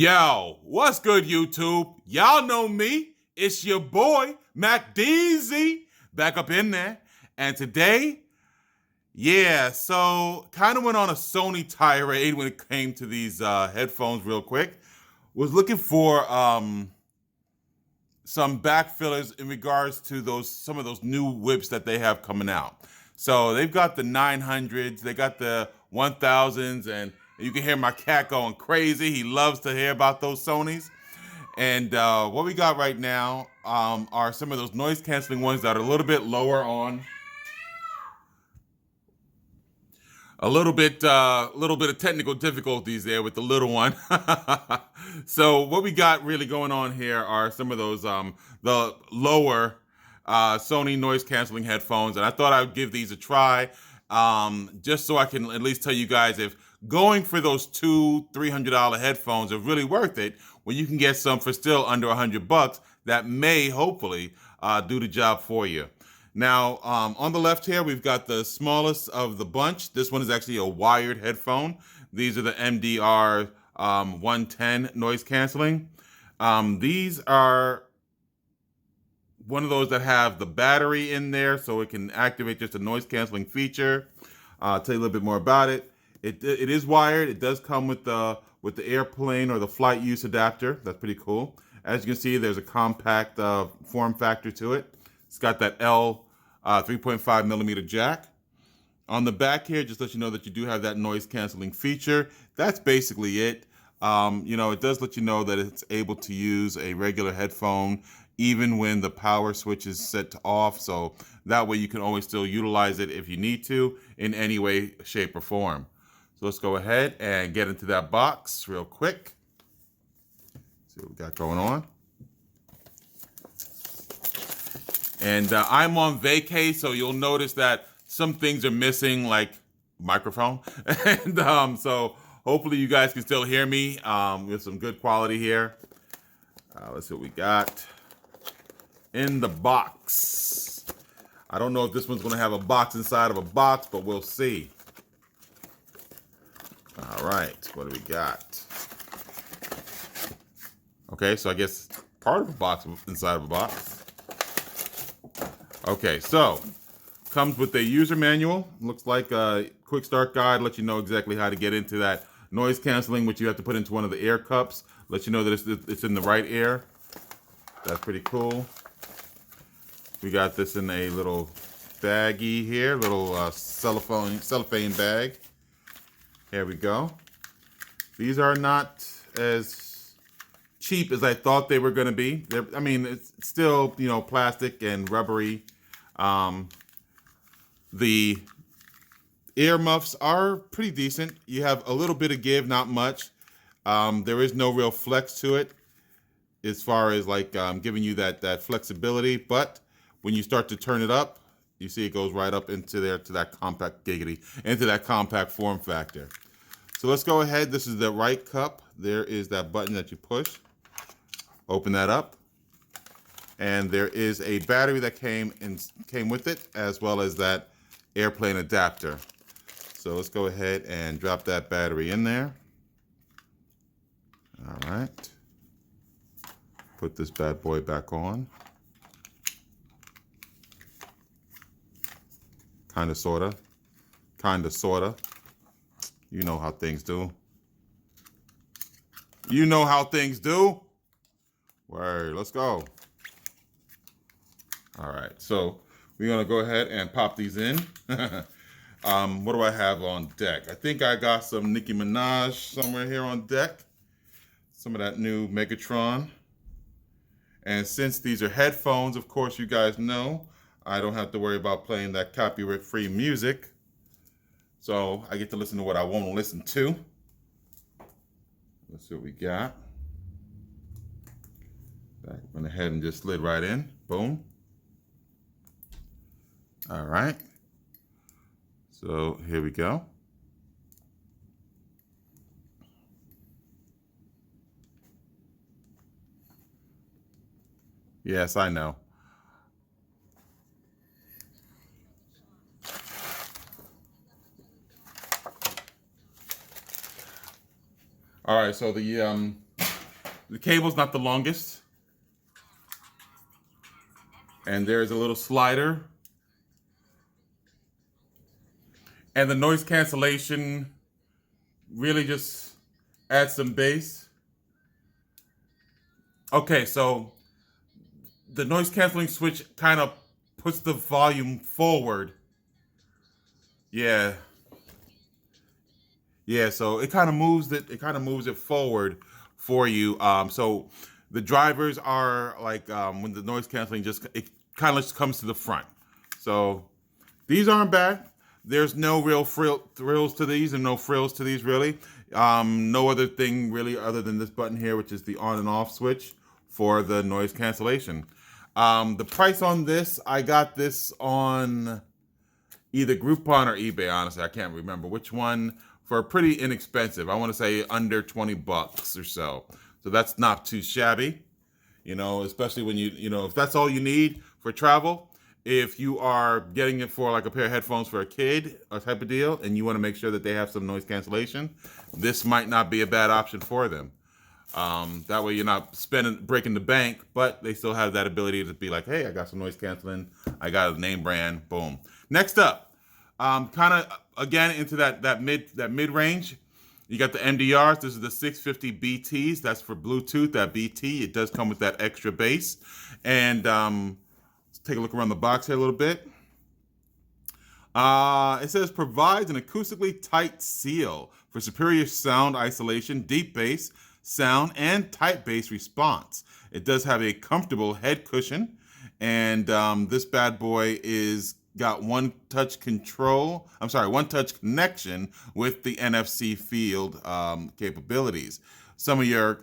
Yo, what's good, YouTube? Y'all know me. It's your boy, Mac DZ, back up in there. And today, so kind of went on a Sony tirade when it came to these headphones real quick. Was looking for some back fillers in regards to some of those new whips that they have coming out. So they've got the 900s, they got the 1000s, and you can hear my cat going crazy. He loves to hear about those Sonys. And what we got right now are some of those noise canceling ones that are a little bit lower on. A little bit of technical difficulties there with the little one. So what we got really going on here are some of those the lower Sony noise canceling headphones, and I thought I would give these a try, just so I can at least tell you guys if going for those $200-$300 headphones are really worth it when you can get some for still under $100 that may hopefully do the job for you. Now, on the left here, we've got the smallest of the bunch. This one is actually a wired headphone. These are the MDR 110 noise canceling. These are one of those that have the battery in there, so it can activate just a noise canceling feature. I'll tell you a little bit more about it. It is wired. It does come with the airplane or the flight use adapter. That's pretty cool. As you can see, there's a compact form factor to it. It's got that L 3.5 millimeter jack. On the back here, just let you know that you do have that noise canceling feature. That's basically it. It does let you know that it's able to use a regular headphone even when the power switch is set to off. So that way you can always still utilize it if you need to in any way, shape, or form. So let's go ahead and get into that box real quick. See what we got going on. And I'm on vacay, so you'll notice that some things are missing, like microphone. And so hopefully you guys can still hear me with some good quality here. Let's see what we got in the box. I don't know if this one's going to have a box inside of a box, but we'll see. All right, what do we got? Okay, so I guess part of a box inside of a box. Okay, so comes with a user manual. Looks like a quick start guide. Let you know exactly how to get into that noise canceling, which you have to put into one of the air cups. Let you know that it's in the right air. That's pretty cool. We got this in a little baggie here, little cellophane bag. Here we go. These are not as cheap as I thought they were going to be. It's still, plastic and rubbery. The ear muffs are pretty decent. You have a little bit of give, not much. There is no real flex to it as far as giving you that flexibility. But when you start to turn it up, you see it goes right up into there to that into that compact form factor. So let's go ahead. This is the right cup. There is that button that you push. Open that up. And there is a battery that came with it, as well as that airplane adapter. So let's go ahead and drop that battery in there. All right. Put this bad boy back on. Kinda, sorta. You know how things do. You know how things do. Word, let's go. All right, so we're gonna go ahead and pop these in. What do I have on deck? I think I got some Nicki Minaj somewhere here on deck. Some of that new Megatron. And since these are headphones, of course, you guys know, I don't have to worry about playing that copyright-free music. So I get to listen to what I want to listen to. Let's see what we got. That went ahead and just slid right in. Boom. All right. So here we go. Yes, I know. All right, so the The cable's not the longest. And there's a little slider. And the noise cancellation really just adds some bass. Okay, so the noise canceling switch kind of puts the volume forward. Yeah. Yeah, so it kind of moves it forward for you. So the drivers are like when the noise canceling it kind of just comes to the front. So these aren't bad. There's no real thrills to these and no frills to these really. No other thing really other than this button here, which is the on and off switch for the noise cancellation. The price on this, I got this on either Groupon or eBay, honestly. I can't remember which one, for pretty inexpensive. I want to say under 20 bucks or so. So that's not too shabby, especially when if that's all you need for travel. If you are getting it for like a pair of headphones for a kid, a type of deal, and you want to make sure that they have some noise cancellation, this might not be a bad option for them. That way you're not breaking the bank, but they still have that ability to be like, hey, I got some noise canceling. I got a name brand, boom. Next up, kind of again into that mid range. You got the MDRs. This is the 650 BTs. That's for Bluetooth, that BT. It does come with that extra bass. And let's take a look around the box here a little bit. It says provides an acoustically tight seal for superior sound isolation, deep bass sound, and tight bass response. It does have a comfortable head cushion, and this bad boy got one touch connection with the NFC field capabilities. Some of your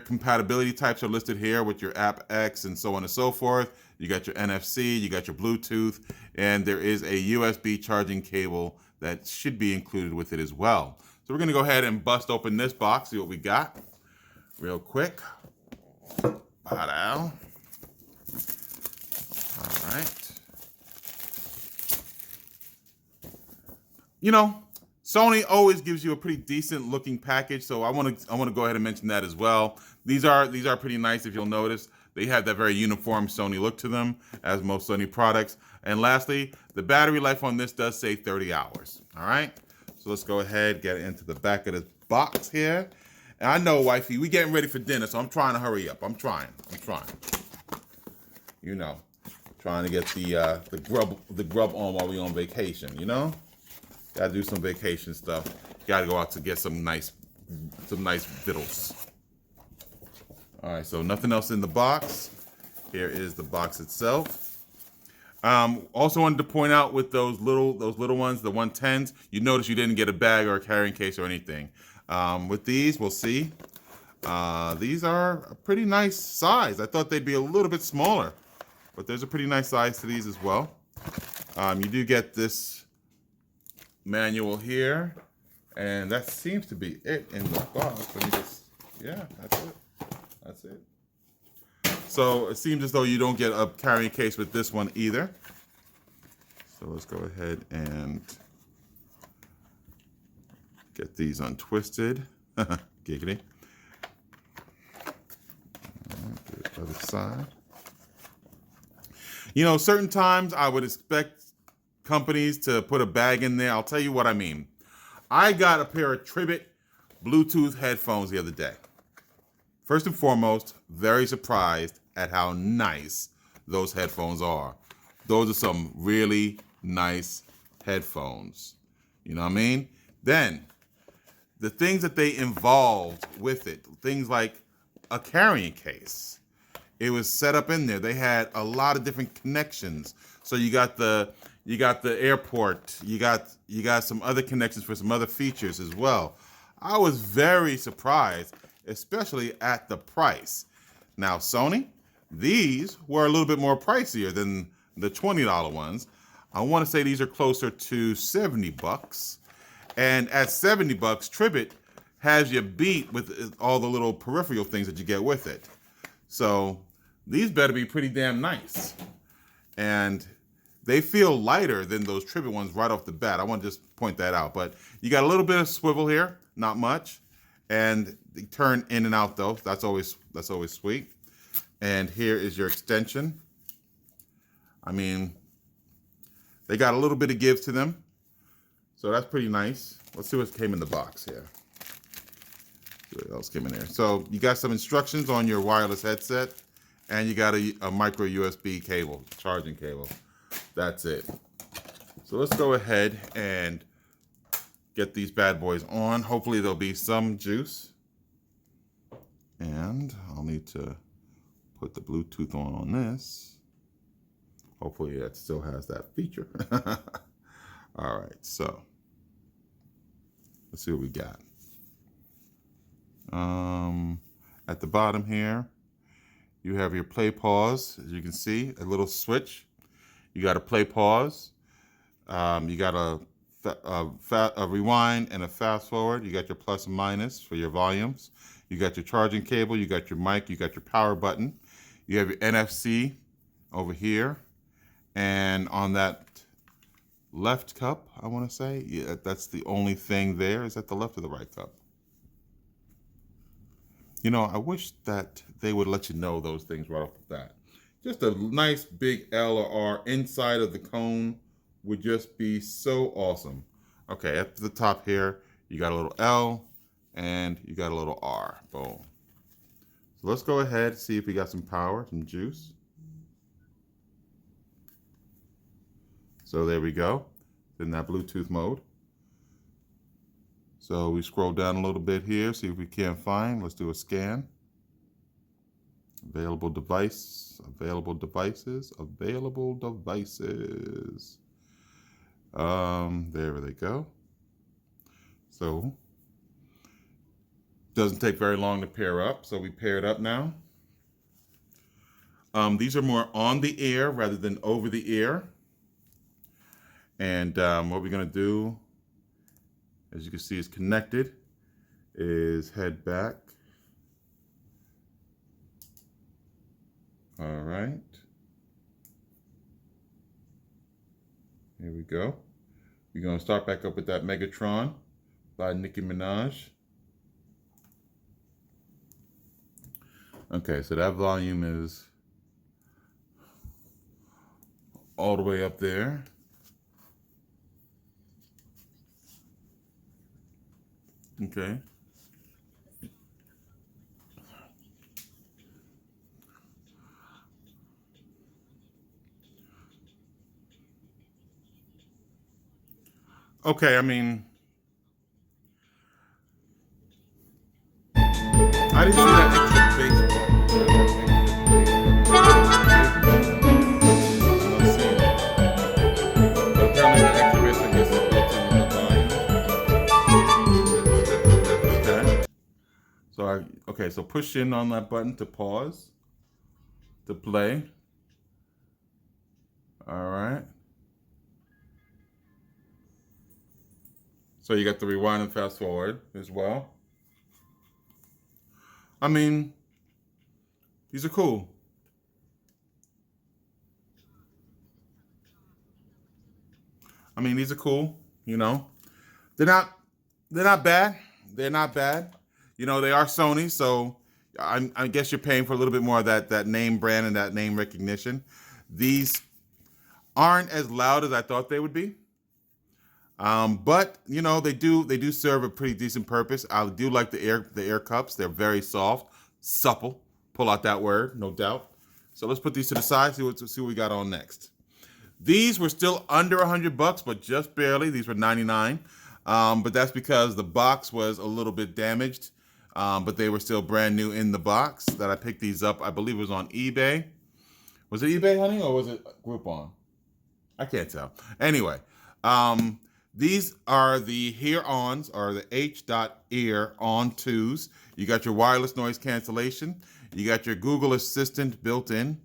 compatibility types are listed here with your App X and so on and so forth. You got your NFC, you got your Bluetooth, and there is a USB charging cable that should be included with it as well. So we're going to go ahead and bust open this box, see what we got real quick. All right. Sony always gives you a pretty decent looking package, so I want to go ahead and mention that as well. These are pretty nice. If you'll notice, they have that very uniform Sony look to them, as most Sony products. And lastly, the battery life on this does say 30 hours. All right, so let's go ahead, get into the back of this box here. And I know, wifey, we getting ready for dinner, so I'm trying to hurry up. I'm trying. Trying to get the grub on while we on vacation. Gotta do some vacation stuff. Gotta go out to get some nice victuals. All right, so nothing else in the box. Here is the box itself. Also wanted to point out with those little ones, the 110s, you notice you didn't get a bag or a carrying case or anything. With these, we'll see. These are a pretty nice size. I thought they'd be a little bit smaller, but there's a pretty nice size to these as well. You do get this manual here, and that seems to be it in the box. That's it. So it seems as though you don't get a carrying case with this one either. So let's go ahead and get these untwisted. Giggity. Do the other side. Certain times I would expect companies to put a bag in there. I'll tell you what I mean. I got a pair of Tribbit Bluetooth headphones the other day. First and foremost, very surprised at how nice those headphones are. Those are some really nice headphones. You know what I mean? Then, the things that they involved with it, things like a carrying case. It was set up in there. They had a lot of different connections. So you got the airport, you got some other connections for some other features as well. I was very surprised, especially at the price. Now, Sony, these were a little bit more pricier than the $20 ones. I want to say these are closer to 70 bucks. And at 70 bucks, Tribbit has you beat with all the little peripheral things that you get with it. So these better be pretty damn nice. And they feel lighter than those Tribbit ones right off the bat. I want to just point that out. But you got a little bit of swivel here, not much. and they turn in and out though. That's always sweet. And here is your extension. I mean, they got a little bit of give to them, so that's pretty nice. Let's see what came in the box here. What else came in there? So you got some instructions on your wireless headset, and you got a micro USB cable, charging cable. That's it. So let's go ahead and get these bad boys on. Hopefully there'll be some juice. And I'll need to put the Bluetooth on this. Hopefully it still has that feature. All right, so let's see what we got. At the bottom here, you have your play pause. As you can see, a little switch. You got a play pause. You got a rewind and a fast forward. You got your plus and minus for your volumes. You got your charging cable. You got your mic. You got your power button. You have your NFC over here. And on that left cup, I want to say, yeah, that's the only thing there. Is that the left or the right cup? You know, I wish that they would let you know those things right off the bat. Just a nice big L or R inside of the cone would just be so awesome. Okay, at the top here, you got a little L and you got a little R. Boom. So let's go ahead and see if we got some power, some juice. So there we go, in that Bluetooth mode. So we scroll down a little bit here, see if we can't find. Let's do a scan. Available device, available devices, available devices. There they go. So, doesn't take very long to pair up. So we paired up now. These are more on the ear rather than over the ear. And what we're gonna do, as you can see, is connected, is head back. All right. Here we go. We're gonna start back up with that Megatron by Nicki Minaj. Okay, so that volume is all the way up there. Okay. Okay, I mean, I didn't see that extra bass part. I'm not seeing it. But apparently the extra bass, I guess, is built in with the volume. Okay. So okay, so push in on that button to pause, to play. All right. So you got the rewind and fast forward as well. I mean, these are cool. I mean, these are cool, you know. They're not bad. They're not bad. You know, they are Sony, so I guess you're paying for a little bit more of that name brand and that name recognition. These aren't as loud as I thought they would be. But you know, they do serve a pretty decent purpose. I do like the air cups. They're very soft, supple. Pull out that word, no doubt. So let's put these to the side. See what we got on next. These were still under $100, but just barely. These were 99. But that's because the box was a little bit damaged. But they were still brand new in the box. That I picked these up. I believe it was on eBay. Was it eBay, honey, or was it Groupon? I can't tell. Anyway. These are the H.ear Ons, or the H.ear On 2s. You got your wireless noise cancellation. You got your Google Assistant built in.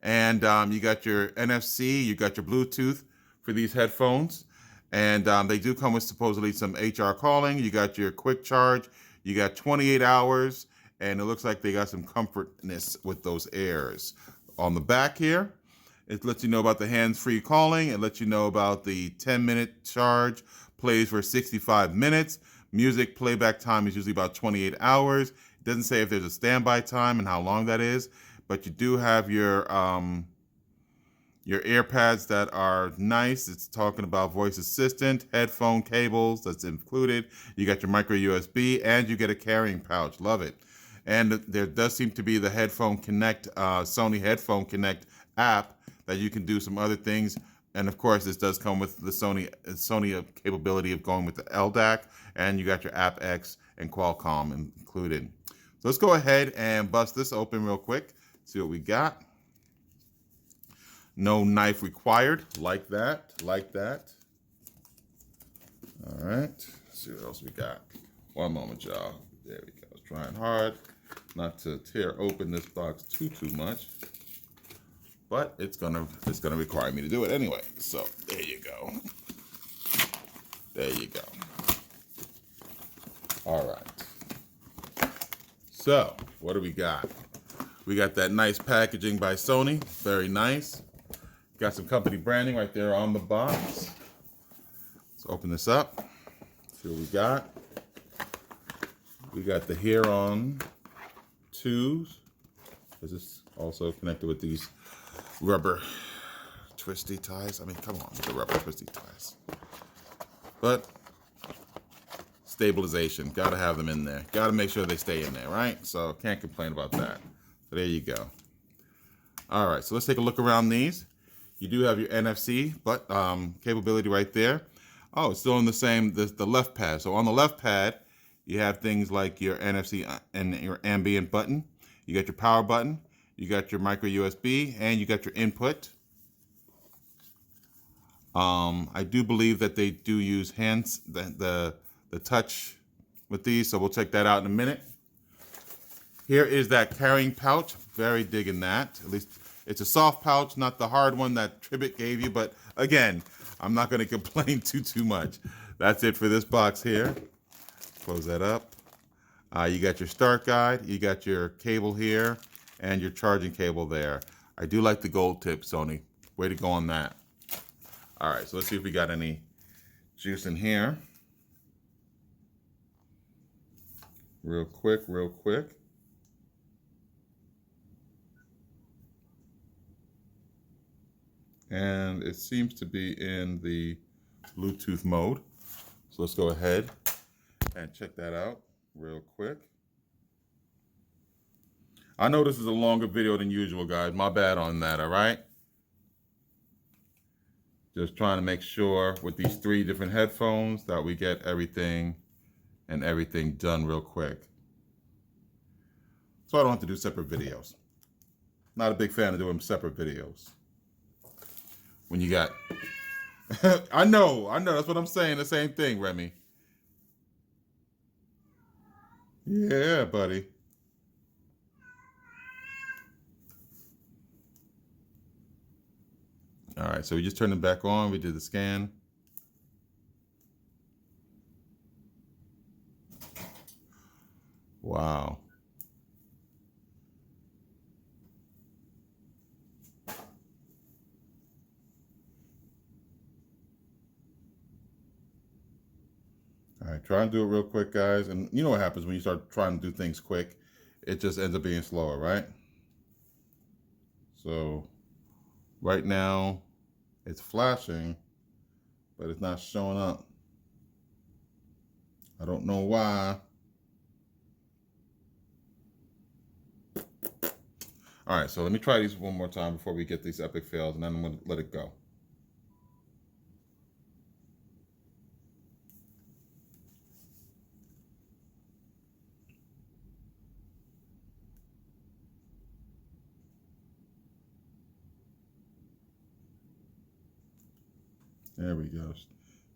And you got your NFC. You got your Bluetooth for these headphones. And they do come with supposedly some HR calling. You got your quick charge. You got 28 hours. And it looks like they got some comfortness with those airs. On the back here, it lets you know about the hands-free calling. It lets you know about the 10-minute charge, plays for 65 minutes, Music playback time is usually about 28 hours. It doesn't say if there's a standby time and how long that is, but you do have your AirPads that are nice. It's talking about voice assistant, headphone cables that's included. You got your micro USB, and you get a carrying pouch. Love it. And there does seem to be the Headphone Connect, Sony Headphone Connect app that you can do some other things. And of course, this does come with the Sony capability of going with the LDAC, and you got your App X and Qualcomm included. So let's go ahead and bust this open real quick. See what we got. No knife required, like that, like that. All right, let's see what else we got. One moment, y'all. There we go. I was trying hard not to tear open this box too much, but it's gonna require me to do it anyway. So there you go. There you go. All right. So what do we got? We got that nice packaging by Sony. Very nice. Got some company branding right there on the box. Let's open this up. See what we got. We got the H.ear On 2s. Is this also connected with these rubber twisty ties? I mean, come on with the rubber twisty ties. But stabilization, gotta have them in there. Gotta make sure they stay in there, right? So can't complain about that. So there you go. All right, so let's take a look around these. You do have your NFC, but capability right there. Oh, it's still in the same, the left pad. So on the left pad, you have things like your NFC and your ambient button. You got your power button. You got your micro USB, and you got your input. I do believe that they do use hands, the touch with these, so we'll check that out in a minute. Here is that carrying pouch. Very digging that. At least it's a soft pouch, not the hard one that Tribbett gave you, but again, I'm not going to complain too much. That's it for this box here. Close that up. You got your start guide, you got your cable here, and your charging cable there. I do like the gold tip, Sony. Way to go on that. All right, so let's see if we got any juice in here. Real quick. And it seems to be in the Bluetooth mode. So let's go ahead and check that out real quick. I know this is a longer video than usual, guys. My bad on that, all right? Just trying to make sure with these 3 different headphones that we get everything done real quick. So I don't have to do separate videos. Not a big fan of doing separate videos. When you got, I know, that's what I'm saying, the same thing, Remy. Yeah, buddy. All right, so we just turned it back on. We did the scan. Wow. All right, try and do it real quick, guys. And you know what happens when you start trying to do things quick? It just ends up being slower, right? So right now it's flashing, but it's not showing up. I don't know why. All right, so let me try these one more time before we get these epic fails, and then I'm gonna let it go. There we go.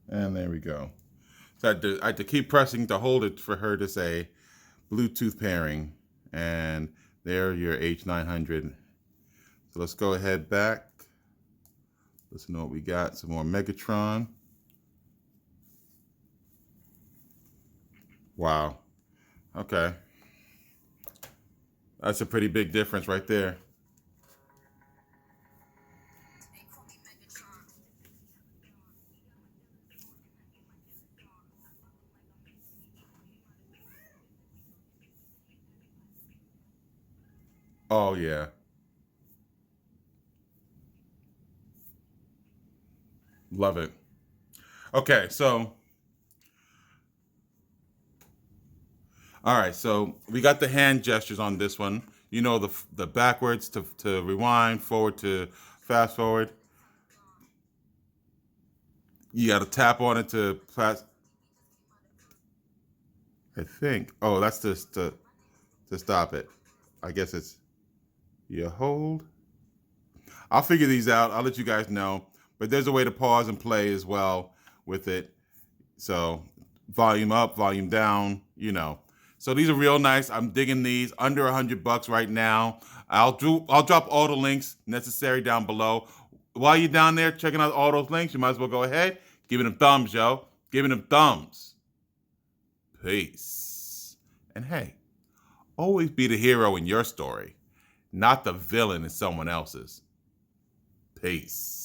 And there we go. So I had to keep pressing to hold it for her to say Bluetooth pairing. And there, your H900. So let's go ahead back. Listen to what we got. Some more Megatron. Wow. Okay. That's a pretty big difference right there. Oh yeah. Love it. Okay, so all right, so we got the hand gestures on this one. You know the backwards to rewind, forward to fast forward. You got to tap on it to fast. I think. Oh, that's just to stop it. I guess it's you hold. I'll figure these out. I'll let you guys know. But there's a way to pause and play as well with it. So volume up, volume down, you know. So these are real nice. I'm digging these. Under $100 right now. I'll drop all the links necessary down below. While you're down there checking out all those links, you might as well go ahead, giving them thumbs, yo. Giving them thumbs. Peace. And hey, always be the hero in your story, not the villain in someone else's. Peace.